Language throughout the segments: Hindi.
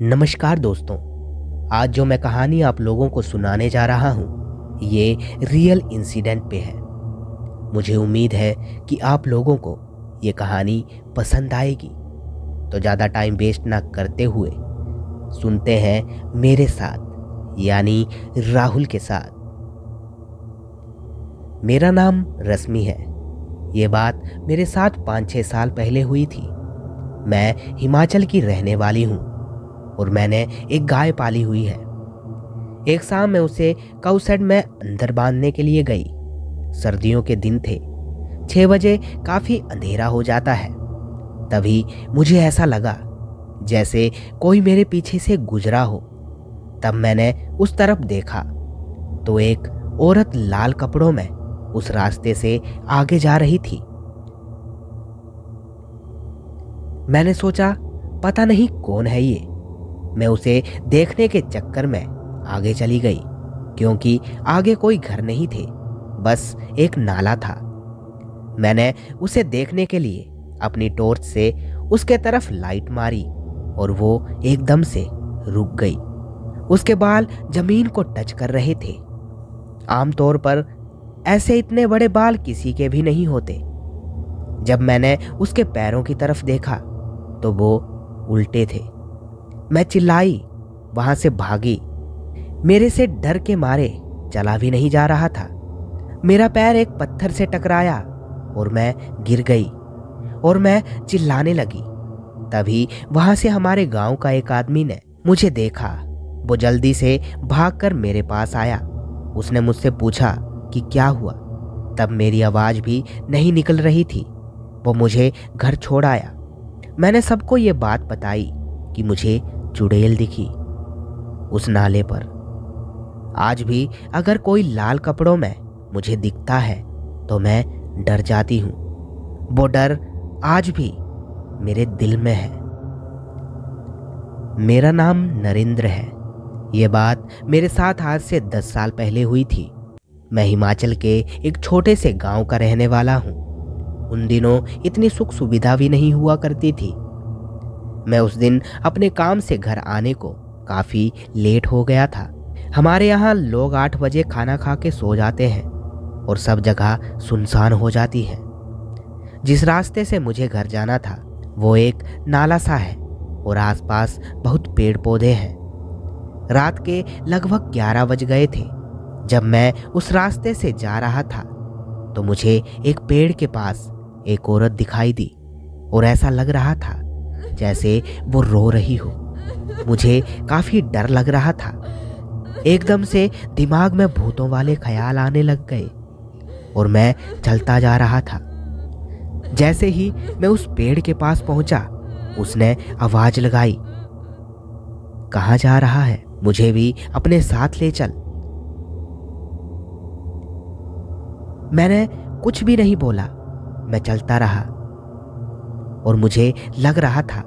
नमस्कार दोस्तों। आज जो मैं कहानी आप लोगों को सुनाने जा रहा हूँ ये रियल इंसिडेंट पे है। मुझे उम्मीद है कि आप लोगों को ये कहानी पसंद आएगी। तो ज़्यादा टाइम वेस्ट ना करते हुए सुनते हैं मेरे साथ, यानी राहुल के साथ। मेरा नाम रश्मि है। ये बात मेरे साथ 5-6 साल पहले हुई थी। मैं हिमाचल की रहने वाली हूँ और मैंने एक गाय पाली हुई है। एक शाम मैं उसे काऊ शेड में अंदर बांधने के लिए गई। सर्दियों के दिन थे। 6 बजे काफी अंधेरा हो जाता है। तभी मुझे ऐसा लगा जैसे कोई मेरे पीछे से गुजरा हो। तब मैंने उस तरफ देखा तो एक औरत लाल कपड़ों में उस रास्ते से आगे जा रही थी। मैंने सोचा पता नहीं कौन है ये। मैं उसे देखने के चक्कर में आगे चली गई, क्योंकि आगे कोई घर नहीं थे, बस एक नाला था। मैंने उसे देखने के लिए अपनी टॉर्च से उसके तरफ लाइट मारी और वो एकदम से रुक गई। उसके बाल जमीन को टच कर रहे थे। आमतौर पर ऐसे इतने बड़े बाल किसी के भी नहीं होते। जब मैंने उसके पैरों की तरफ देखा तो वो उल्टे थे। मैं चिल्लाई, वहां से भागी। मेरे से डर के मारे चला भी नहीं जा रहा था। मेरा पैर एक पत्थर से टकराया और मैं गिर गई और मैं चिल्लाने लगी। तभी वहां से हमारे गांव का एक आदमी ने मुझे देखा। वो जल्दी से भागकर मेरे पास आया। उसने मुझसे पूछा कि क्या हुआ। तब मेरी आवाज भी नहीं निकल रही थी। वो मुझे घर छोड़ आया। मैंने सबको ये बात बताई कि मुझे चुड़ैल दिखी उस नाले पर। आज भी अगर कोई लाल कपड़ों में मुझे दिखता है तो मैं डर जाती हूँ। वो डर आज भी मेरे दिल में है। मेरा नाम नरेंद्र है। ये बात मेरे साथ आज से 10 साल पहले हुई थी। मैं हिमाचल के एक छोटे से गांव का रहने वाला हूँ। उन दिनों इतनी सुख सुविधा भी नहीं हुआ करती थी। मैं उस दिन अपने काम से घर आने को काफी लेट हो गया था। हमारे यहाँ लोग 8 बजे खाना खा के सो जाते हैं और सब जगह सुनसान हो जाती है। जिस रास्ते से मुझे घर जाना था वो एक नाला सा है और आसपास बहुत पेड़ पौधे हैं। रात के लगभग 11 बज गए थे जब मैं उस रास्ते से जा रहा था तो मुझे एक पेड़ के पास एक औरत दिखाई दी और ऐसा लग रहा था जैसे वो रो रही हो। मुझे काफी डर लग रहा था। एकदम से दिमाग में भूतों वाले ख्याल आने लग गए और मैं चलता जा रहा था। जैसे ही मैं उस पेड़ के पास पहुंचा उसने आवाज लगाई, कहाँ जा रहा है? मुझे भी अपने साथ ले चल। मैंने कुछ भी नहीं बोला। मैं चलता रहा और मुझे लग रहा था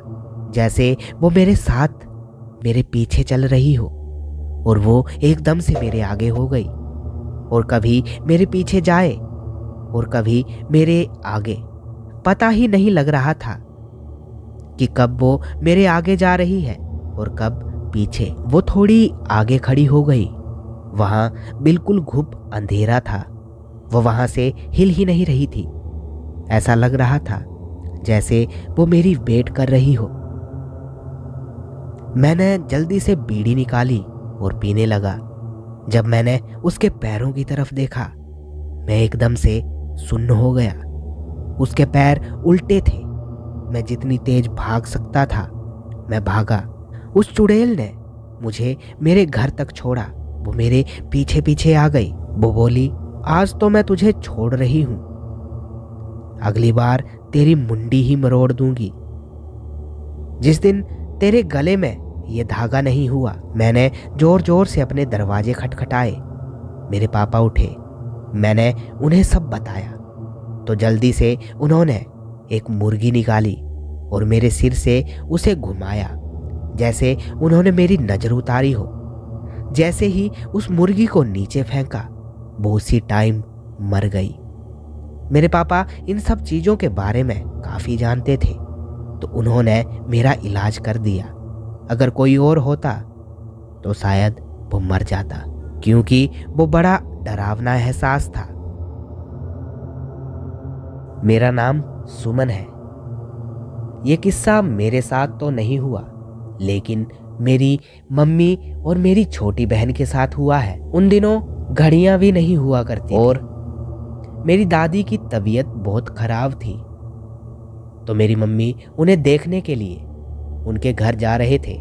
जैसे वो मेरे साथ मेरे पीछे चल रही हो और वो एकदम से मेरे आगे हो गई और कभी मेरे पीछे जाए और कभी मेरे आगे। पता ही नहीं लग रहा था कि कब वो मेरे आगे जा रही है और कब पीछे। वो थोड़ी आगे खड़ी हो गई। वहां बिल्कुल घुप अंधेरा था। वो वहां से हिल ही नहीं रही थी। ऐसा लग रहा था जैसे वो मेरी वेट कर रही हो। मैंने जल्दी से बीड़ी निकाली और पीने लगा। जब मैंने उसके पैरों की तरफ देखा मैं एकदम से सुन्न हो गया। उसके पैर उल्टे थे। मैं जितनी तेज भाग सकता था मैं भागा। उस चुड़ैल ने मुझे मेरे घर तक छोड़ा। वो मेरे पीछे पीछे आ गई। वो बोली, आज तो मैं तुझे छोड़ रही हूं, अगली बार तेरी मुंडी ही मरोड़ दूंगी। जिस दिन तेरे गले में ये धागा नहीं हुआ। मैंने जोर जोर से अपने दरवाजे खटखटाए। मेरे पापा उठे। मैंने उन्हें सब बताया तो जल्दी से उन्होंने एक मुर्गी निकाली और मेरे सिर से उसे घुमाया जैसे उन्होंने मेरी नजर उतारी हो। जैसे ही उस मुर्गी को नीचे फेंका वो उसी टाइम मर गई। मेरे पापा इन सब चीजों के बारे में काफी जानते थे तो उन्होंने मेरा इलाज कर दिया। अगर कोई और होता तो शायद वो मर जाता, क्योंकि वो बड़ा डरावना एहसास था। मेरा नाम सुमन है। ये किस्सा मेरे साथ तो नहीं हुआ, लेकिन मेरी मम्मी और मेरी छोटी बहन के साथ हुआ है। उन दिनों घड़ियां भी नहीं हुआ करती और मेरी दादी की तबीयत बहुत खराब थी, तो मेरी मम्मी उन्हें देखने के लिए उनके घर जा रहे थे,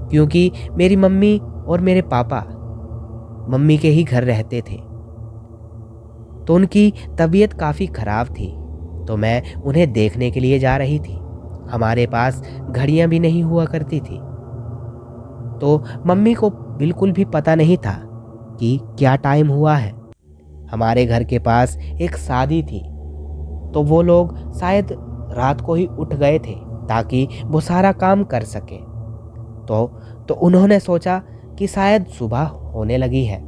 क्योंकि मेरी मम्मी और मेरे पापा मम्मी के ही घर रहते थे। तो उनकी तबीयत काफ़ी ख़राब थी, तो मैं उन्हें देखने के लिए जा रही थी। हमारे पास घड़ियां भी नहीं हुआ करती थी, तो मम्मी को बिल्कुल भी पता नहीं था कि क्या टाइम हुआ है। हमारे घर के पास एक शादी थी, तो वो लोग शायद रात को ही उठ गए थे ताकि वो सारा काम कर सके। तो उन्होंने सोचा कि शायद सुबह होने लगी है।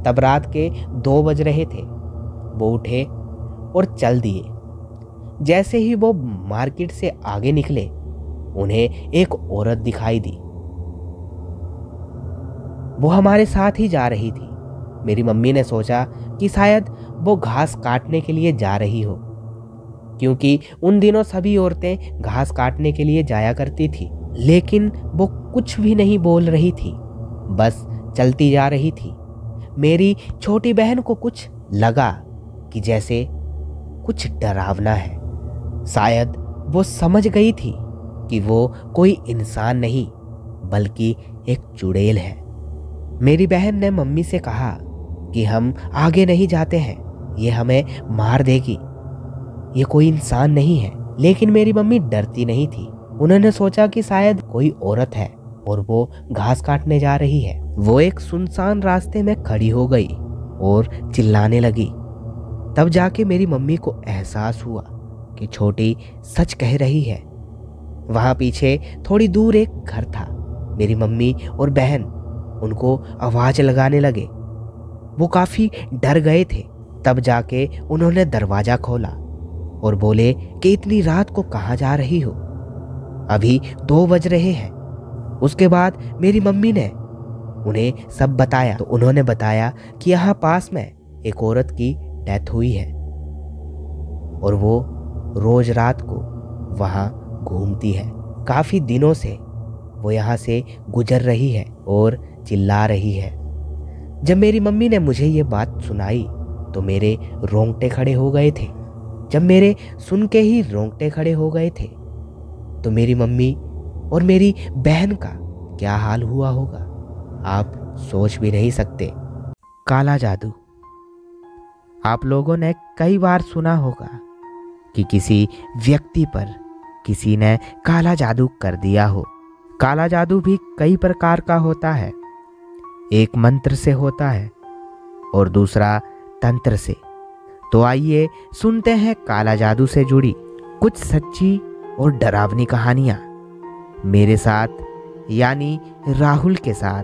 तब रात के 2 बज रहे थे। वो उठे और चल दिए। जैसे ही वो मार्केट से आगे निकले, उन्हें एक औरत दिखाई दी। वो हमारे साथ ही जा रही थी। मेरी मम्मी ने सोचा कि शायद वो घास काटने के लिए जा रही हो, क्योंकि उन दिनों सभी औरतें घास काटने के लिए जाया करती थी। लेकिन वो कुछ भी नहीं बोल रही थी, बस चलती जा रही थी। मेरी छोटी बहन को कुछ लगा कि जैसे कुछ डरावना है। शायद वो समझ गई थी कि वो कोई इंसान नहीं बल्कि एक चुड़ैल है। मेरी बहन ने मम्मी से कहा कि हम आगे नहीं जाते हैं, ये हमें मार देगी, ये कोई इंसान नहीं है। लेकिन मेरी मम्मी डरती नहीं थी। उन्होंने सोचा कि शायद कोई औरत है और वो घास काटने जा रही है। वो एक सुनसान रास्ते में खड़ी हो गई और चिल्लाने लगी। तब जाके मेरी मम्मी को एहसास हुआ कि छोटी सच कह रही है। वहां पीछे थोड़ी दूर एक घर था। मेरी मम्मी और बहन उनको आवाज लगाने लगे। वो काफी डर गए थे। तब जाके उन्होंने दरवाजा खोला और बोले कि इतनी रात को कहाँ जा रही हो, अभी 2 बज रहे हैं। उसके बाद मेरी मम्मी ने उन्हें सब बताया। तो उन्होंने बताया कि यहाँ पास में एक औरत की डेथ हुई है और वो रोज रात को वहाँ घूमती है। काफी दिनों से वो यहाँ से गुजर रही है और चिल्ला रही है। जब मेरी मम्मी ने मुझे ये बात सुनाई तो मेरे रोंगटे खड़े हो गए थे। जब मेरे सुन के ही रोंगटे खड़े हो गए थे तो मेरी मम्मी और मेरी बहन का क्या हाल हुआ होगा, आप सोच भी नहीं सकते। काला जादू। आप लोगों ने कई बार सुना होगा कि किसी व्यक्ति पर किसी ने काला जादू कर दिया हो। काला जादू भी कई प्रकार का होता है। एक मंत्र से होता है और दूसरा तंत्र से। तो आइए सुनते हैं काला जादू से जुड़ी कुछ सच्ची और डरावनी कहानियां मेरे साथ यानी राहुल के साथ।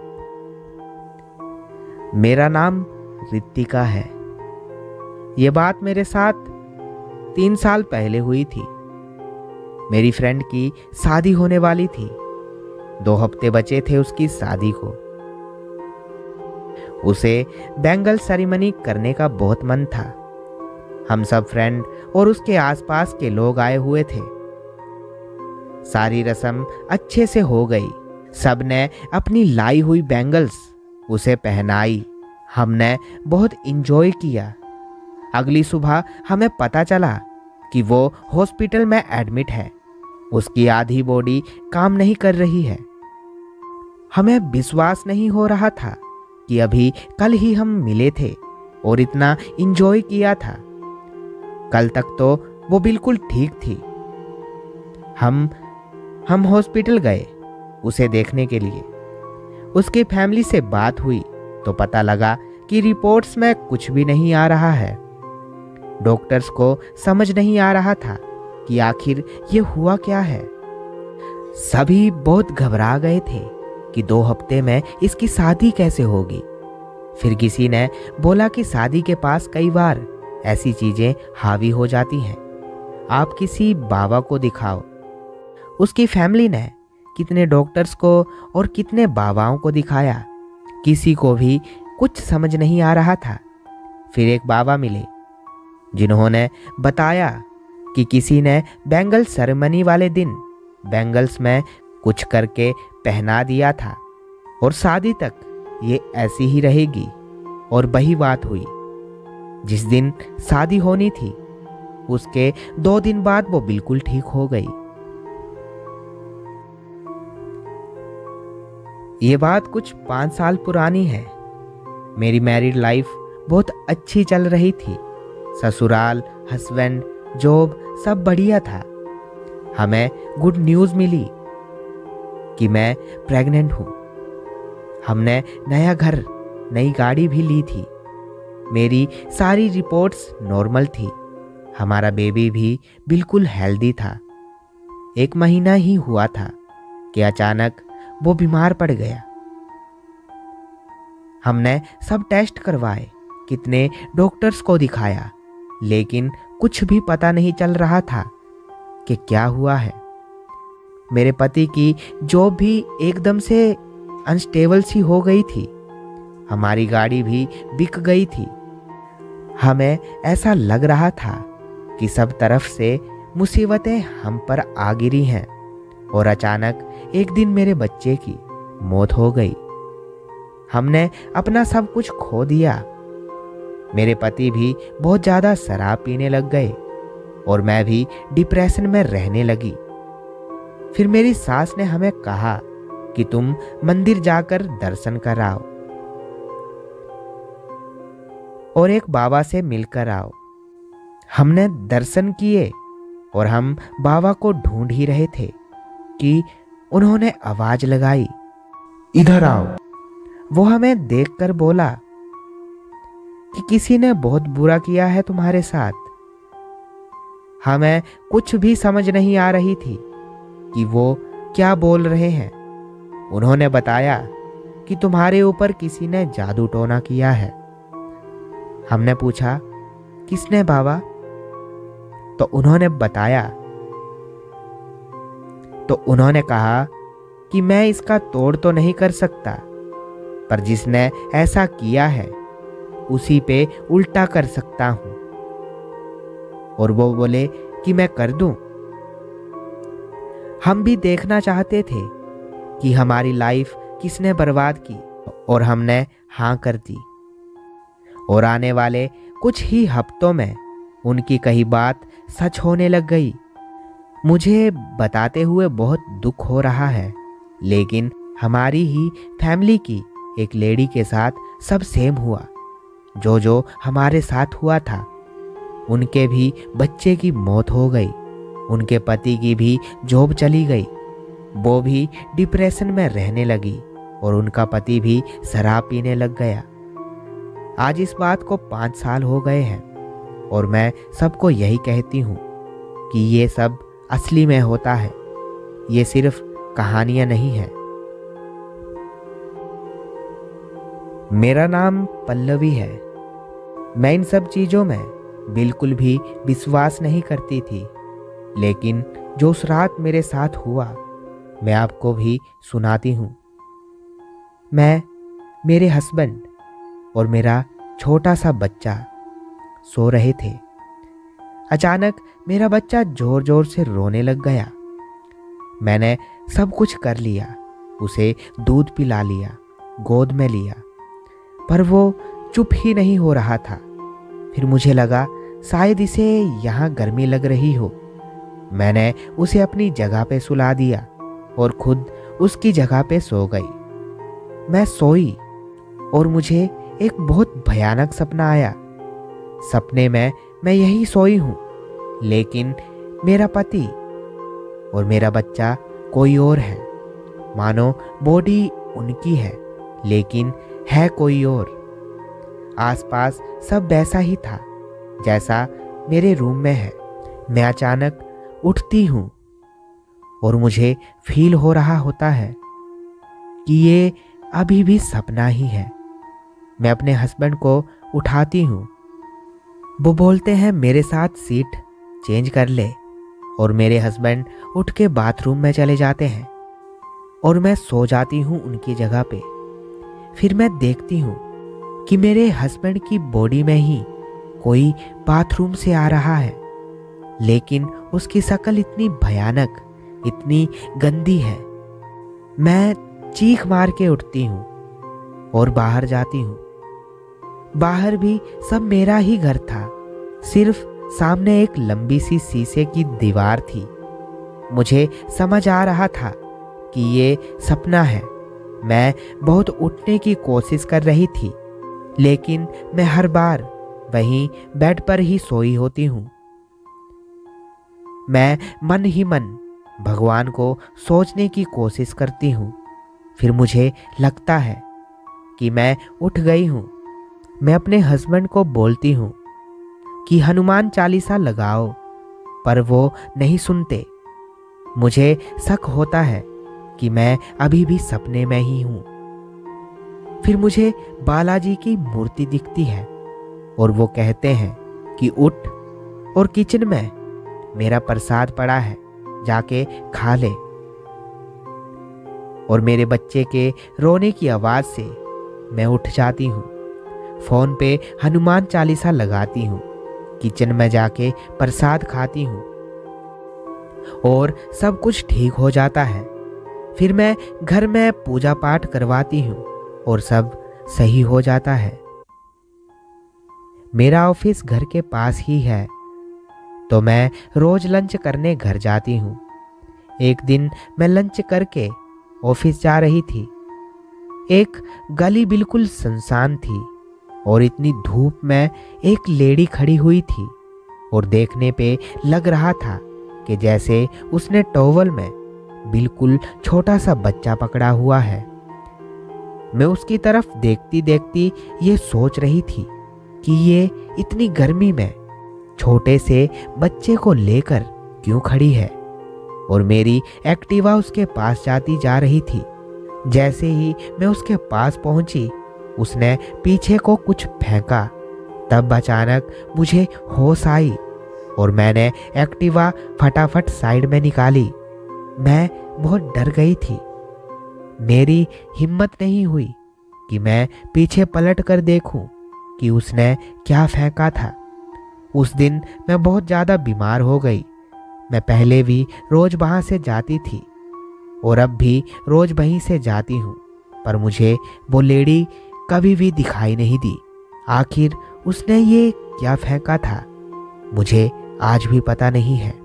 मेरा नाम रितिका है। ये बात मेरे साथ 3 साल पहले हुई थी। मेरी फ्रेंड की शादी होने वाली थी। 2 हफ्ते बचे थे उसकी शादी को। उसे बैंगल सेरेमनी करने का बहुत मन था। हम सब फ्रेंड और उसके आसपास के लोग आए हुए थे। सारी रस्म अच्छे से हो गई। सबने अपनी लाई हुई बैंगल्स उसे पहनाई। हमने बहुत इंजॉय किया। अगली सुबह हमें पता चला कि वो हॉस्पिटल में एडमिट है। उसकी आधी बॉडी काम नहीं कर रही है। हमें विश्वास नहीं हो रहा था कि अभी कल ही हम मिले थे और इतना इंजॉय किया था। कल तक तो वो बिल्कुल ठीक थी। हम हॉस्पिटल गए उसे देखने के लिए। उसकी फैमिली से बात हुई तो पता लगा कि रिपोर्ट्स में कुछ भी नहीं आ रहा है। डॉक्टर्स को समझ नहीं आ रहा था कि आखिर ये हुआ क्या है। सभी बहुत घबरा गए थे कि 2 हफ्ते में इसकी शादी कैसे होगी। फिर किसी ने बोला कि शादी के पास कई बार ऐसी चीजें हावी हो जाती हैं, आप किसी बाबा को दिखाओ। उसकी फैमिली ने कितने डॉक्टर्स को और कितने बाबाओं को दिखाया, किसी को भी कुछ समझ नहीं आ रहा था। फिर एक बाबा मिले जिन्होंने बताया कि किसी ने बैंगल सेरेमनी वाले दिन बैंगल्स में कुछ करके पहना दिया था और शादी तक ये ऐसी ही रहेगी। और वही बात हुई। जिस दिन शादी होनी थी उसके 2 दिन बाद वो बिल्कुल ठीक हो गई। ये बात कुछ 5 साल पुरानी है। मेरी मैरिड लाइफ बहुत अच्छी चल रही थी। ससुराल, हस्बैंड, जॉब सब बढ़िया था। हमें गुड न्यूज़ मिली कि मैं प्रेग्नेंट हूँ। हमने नया घर, नई गाड़ी भी ली थी। मेरी सारी रिपोर्ट्स नॉर्मल थी। हमारा बेबी भी बिल्कुल हेल्दी था। 1 महीना ही हुआ था कि अचानक वो बीमार पड़ गया। हमने सब टेस्ट करवाए, कितने डॉक्टर्स को दिखाया, लेकिन कुछ भी पता नहीं चल रहा था कि क्या हुआ है। मेरे पति की जॉब भी एकदम से अनस्टेबल सी हो गई थी। हमारी गाड़ी भी बिक गई थी। हमें ऐसा लग रहा था कि सब तरफ से मुसीबतें हम पर आ गिरी हैं। और अचानक एक दिन मेरे बच्चे की मौत हो गई। हमने अपना सब कुछ खो दिया। मेरे पति भी बहुत ज़्यादा शराब पीने लग गए और मैं भी डिप्रेशन में रहने लगी। फिर मेरी सास ने हमें कहा कि तुम मंदिर जाकर दर्शन कराओ और एक बाबा से मिलकर आओ। हमने दर्शन किए और हम बाबा को ढूंढ ही रहे थे कि उन्होंने आवाज लगाई, इधर आओ। वो हमें देखकर बोला कि किसी ने बहुत बुरा किया है तुम्हारे साथ। हमें कुछ भी समझ नहीं आ रही थी कि वो क्या बोल रहे हैं। उन्होंने बताया कि तुम्हारे ऊपर किसी ने जादू टोना किया है। हमने पूछा, किसने बाबा? तो उन्होंने कहा कि मैं इसका तोड़ तो नहीं कर सकता, पर जिसने ऐसा किया है उसी पे उल्टा कर सकता हूं। और वो बोले कि मैं कर दूं। हम भी देखना चाहते थे कि हमारी लाइफ किसने बर्बाद की और हमने हाँ कर दी। और आने वाले कुछ ही हफ्तों में उनकी कही बात सच होने लग गई। मुझे बताते हुए बहुत दुख हो रहा है, लेकिन हमारी ही फैमिली की एक लेडी के साथ सब सेम हुआ। जो हमारे साथ हुआ था, उनके भी बच्चे की मौत हो गई। उनके पति की भी जॉब चली गई। वो भी डिप्रेशन में रहने लगी और उनका पति भी शराब पीने लग गया। आज इस बात को 5 साल हो गए हैं और मैं सबको यही कहती हूँ कि ये सब असली में होता है। ये सिर्फ कहानियां नहीं है। मेरा नाम पल्लवी है। मैं इन सब चीज़ों में बिल्कुल भी विश्वास नहीं करती थी, लेकिन जो उस रात मेरे साथ हुआ मैं आपको भी सुनाती हूँ। मैं, मेरे हस्बैंड और मेरा छोटा सा बच्चा सो रहे थे। अचानक मेरा बच्चा जोर जोर से रोने लग गया। मैंने सब कुछ कर लिया, उसे दूध पिला लिया, गोद में लिया, पर वो चुप ही नहीं हो रहा था। फिर मुझे लगा शायद इसे यहाँ गर्मी लग रही हो। मैंने उसे अपनी जगह पे सुला दिया और खुद उसकी जगह पे सो गई। मैं सोई और मुझे एक बहुत भयानक सपना आया। सपने में मैं यही सोई हूँ, लेकिन मेरा पति और मेरा बच्चा कोई और है। मानो बॉडी उनकी है, लेकिन है कोई और। आसपास सब वैसा ही था जैसा मेरे रूम में है। मैं अचानक उठती हूँ और मुझे फील हो रहा होता है कि ये अभी भी सपना ही है। मैं अपने हस्बैंड को उठाती हूँ। वो बोलते हैं मेरे साथ सीट चेंज कर ले, और मेरे हस्बैंड उठ के बाथरूम में चले जाते हैं। और मैं सो जाती हूँ उनकी जगह पे। फिर मैं देखती हूँ कि मेरे हस्बैंड की बॉडी में ही कोई बाथरूम से आ रहा है, लेकिन उसकी शक्ल इतनी भयानक, इतनी गंदी है। मैं चीख मार के उठती हूँ और बाहर जाती हूँ। बाहर भी सब मेरा ही घर था, सिर्फ सामने एक लंबी सी शीशे की दीवार थी। मुझे समझ आ रहा था कि ये सपना है। मैं बहुत उठने की कोशिश कर रही थी, लेकिन मैं हर बार वहीं बेड पर ही सोई होती हूँ। मैं मन ही मन भगवान को सोचने की कोशिश करती हूँ। फिर मुझे लगता है कि मैं उठ गई हूँ। मैं अपने हस्बैंड को बोलती हूँ कि हनुमान चालीसा लगाओ, पर वो नहीं सुनते। मुझे शक होता है कि मैं अभी भी सपने में ही हूँ। फिर मुझे बालाजी की मूर्ति दिखती है और वो कहते हैं कि उठ और किचन में मेरा प्रसाद पड़ा है, जाके खा ले। और मेरे बच्चे के रोने की आवाज से मैं उठ जाती हूँ। फोन पे हनुमान चालीसा लगाती हूँ, किचन में जाके प्रसाद खाती हूँ और सब कुछ ठीक हो जाता है। फिर मैं घर में पूजा पाठ करवाती हूँ और सब सही हो जाता है। मेरा ऑफिस घर के पास ही है, तो मैं रोज लंच करने घर जाती हूँ। एक दिन मैं लंच करके ऑफिस जा रही थी। एक गली बिल्कुल सुनसान थी और इतनी धूप में एक लेडी खड़ी हुई थी और देखने पे लग रहा था कि जैसे उसने टॉवल में बिल्कुल छोटा सा बच्चा पकड़ा हुआ है। मैं उसकी तरफ देखती देखती ये सोच रही थी कि ये इतनी गर्मी में छोटे से बच्चे को लेकर क्यों खड़ी है, और मेरी एक्टिवा उसके पास जाती जा रही थी। जैसे ही मैं उसके पास पहुंची, उसने पीछे को कुछ फेंका। तब अचानक मुझे होश आई और मैंने एक्टिवा फटाफट साइड में निकाली। मैं बहुत डर गई थी। मेरी हिम्मत नहीं हुई कि मैं पीछे पलट कर देखूं कि उसने क्या फेंका था। उस दिन मैं बहुत ज़्यादा बीमार हो गई। मैं पहले भी रोज वहाँ से जाती थी और अब भी रोज वहीं से जाती हूँ, पर मुझे वो लेडी कभी भी दिखाई नहीं दी। आखिर उसने ये क्या फेंका था, मुझे आज भी पता नहीं है।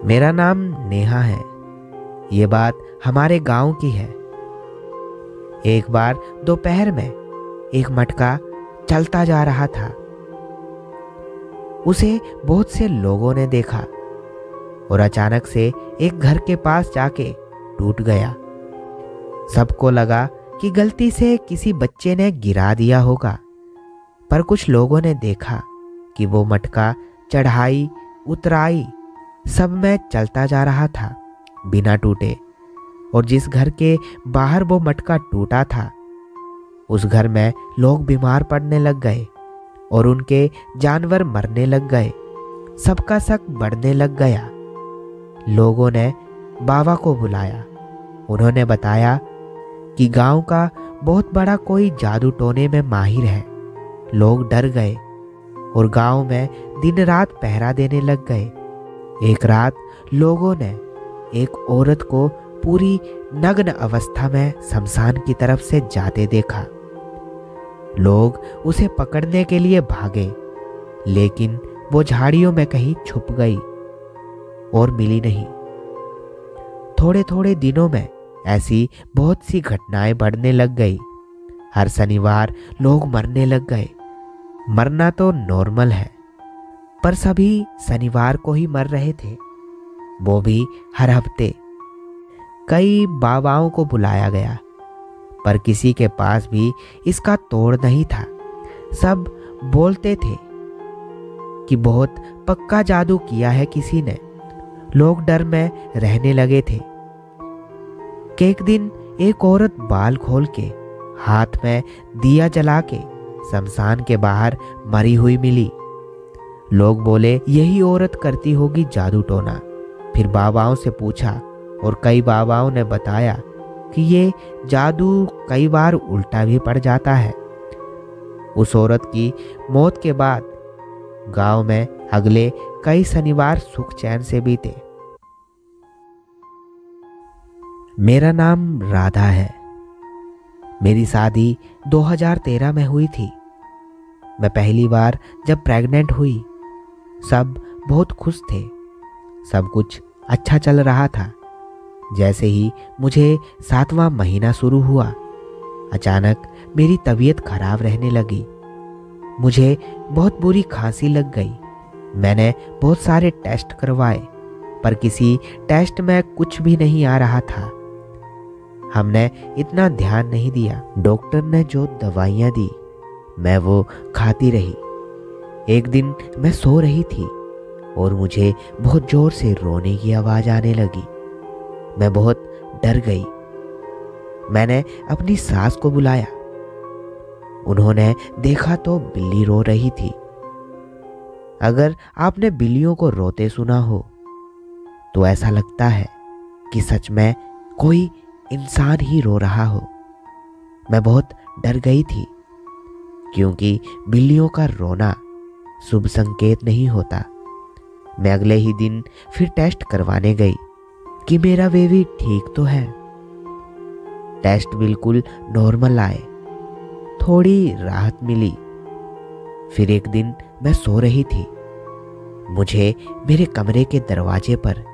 मेरा नाम नेहा है। ये बात हमारे गांव की है। एक बार दोपहर में एक मटका चलता जा रहा था। उसे बहुत से लोगों ने देखा और अचानक से एक घर के पास जाके टूट गया। सबको लगा कि गलती से किसी बच्चे ने गिरा दिया होगा, पर कुछ लोगों ने देखा कि वो मटका चढ़ाई उतराई सब में चलता जा रहा था बिना टूटे। और जिस घर के बाहर वो मटका टूटा था, उस घर में लोग बीमार पड़ने लग गए और उनके जानवर मरने लग गए। सबका शक बढ़ने लग गया। लोगों ने बाबा को बुलाया। उन्होंने बताया कि गांव का बहुत बड़ा कोई जादू टोने में माहिर है। लोग डर गए और गांव में दिन रात पहरा देने लग गए। एक रात लोगों ने एक औरत को पूरी नग्न अवस्था में शमशान की तरफ से जाते देखा। लोग उसे पकड़ने के लिए भागे, लेकिन वो झाड़ियों में कहीं छुप गई और मिली नहीं। थोड़े थोड़े दिनों में ऐसी बहुत सी घटनाएं बढ़ने लग गई। हर शनिवार लोग मरने लग गए। मरना तो नॉर्मल है, पर सभी शनिवार को ही मर रहे थे, वो भी हर हफ्ते। कई बाबाओं को बुलाया गया, पर किसी के पास भी इसका तोड़ नहीं था। सब बोलते थे कि बहुत पक्का जादू किया है किसी ने। लोग डर में रहने लगे थे कि एक दिन एक औरत बाल खोल के हाथ में दिया जला के शमशान के बाहर मरी हुई मिली। लोग बोले यही औरत करती होगी जादू टोना। फिर बाबाओं से पूछा और कई बाबाओं ने बताया कि ये जादू कई बार उल्टा भी पड़ जाता है। उस औरत की मौत के बाद गांव में अगले कई शनिवार सुख चैन से बीते। मेरा नाम राधा है। मेरी शादी 2013 में हुई थी। मैं पहली बार जब प्रेग्नेंट हुई सब बहुत खुश थे। सब कुछ अच्छा चल रहा था। जैसे ही मुझे 7वां महीना शुरू हुआ, अचानक मेरी तबीयत खराब रहने लगी। मुझे बहुत बुरी खांसी लग गई। मैंने बहुत सारे टेस्ट करवाए पर किसी टेस्ट में कुछ भी नहीं आ रहा था। हमने इतना ध्यान नहीं दिया। डॉक्टर ने जो दवाइयाँ दी मैं वो खाती रही। एक दिन मैं सो रही थी और मुझे बहुत जोर से रोने की आवाज़ आने लगी। मैं बहुत डर गई। मैंने अपनी सास को बुलाया। उन्होंने देखा तो बिल्ली रो रही थी। अगर आपने बिल्लियों को रोते सुना हो तो ऐसा लगता है कि सच में कोई इंसान ही रो रहा हो। मैं बहुत डर गई थी क्योंकि बिल्लियों का रोना शुभ संकेत नहीं होता। मैं अगले ही दिन फिर टेस्ट करवाने गई कि मेरा बेबी ठीक तो है। टेस्ट बिल्कुल नॉर्मल आए। थोड़ी राहत मिली। फिर एक दिन मैं सो रही थी। मुझे मेरे कमरे के दरवाजे पर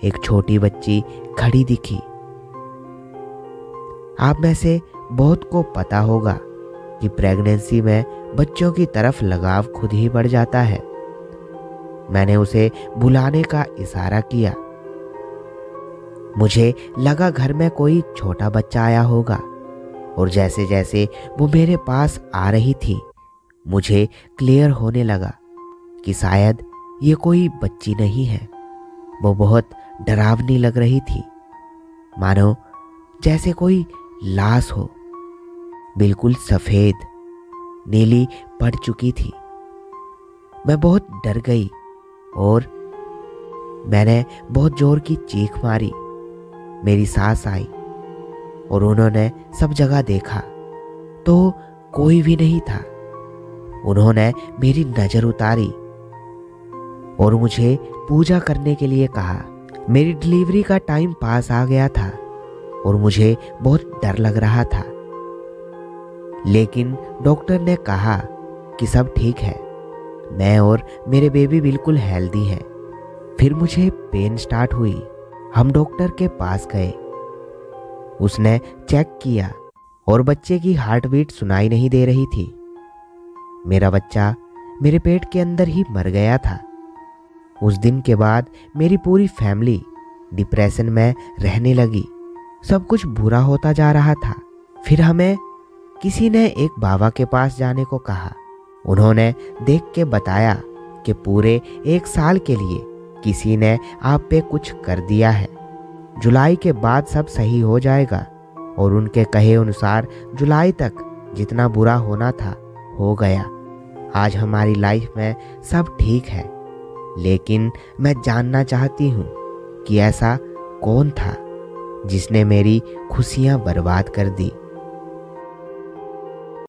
एक छोटी बच्ची खड़ी दिखी। आप में से बहुत को पता होगा कि प्रेगनेंसी में बच्चों की तरफ लगाव खुद ही बढ़ जाता है। मैंने उसे बुलाने का इशारा किया। मुझे लगा घर में कोई छोटा बच्चा आया होगा और जैसे जैसे वो मेरे पास आ रही थी मुझे क्लियर होने लगा कि शायद ये कोई बच्ची नहीं है। वो बहुत डरावनी लग रही थी, मानो जैसे कोई लाश हो। बिल्कुल सफ़ेद नीली पड़ चुकी थी। मैं बहुत डर गई और मैंने बहुत जोर की चीख मारी। मेरी सास आई और उन्होंने सब जगह देखा तो कोई भी नहीं था। उन्होंने मेरी नज़र उतारी और मुझे पूजा करने के लिए कहा। मेरी डिलीवरी का टाइम पास आ गया था और मुझे बहुत डर लग रहा था, लेकिन डॉक्टर ने कहा कि सब ठीक है। मैं और मेरे बेबी बिल्कुल हेल्दी हैं। फिर मुझे पेन स्टार्ट हुई। हम डॉक्टर के पास गए। उसने चेक किया और बच्चे की हार्ट बीट सुनाई नहीं दे रही थी। मेरा बच्चा मेरे पेट के अंदर ही मर गया था। उस दिन के बाद मेरी पूरी फैमिली डिप्रेशन में रहने लगी। सब कुछ बुरा होता जा रहा था। फिर हमें किसी ने एक बाबा के पास जाने को कहा। उन्होंने देख के बताया कि पूरे 1 साल के लिए किसी ने आप पे कुछ कर दिया है। जुलाई के बाद सब सही हो जाएगा। और उनके कहे अनुसार जुलाई तक जितना बुरा होना था हो गया। आज हमारी लाइफ में सब ठीक है, लेकिन मैं जानना चाहती हूँ कि ऐसा कौन था जिसने मेरी खुशियाँ बर्बाद कर दी।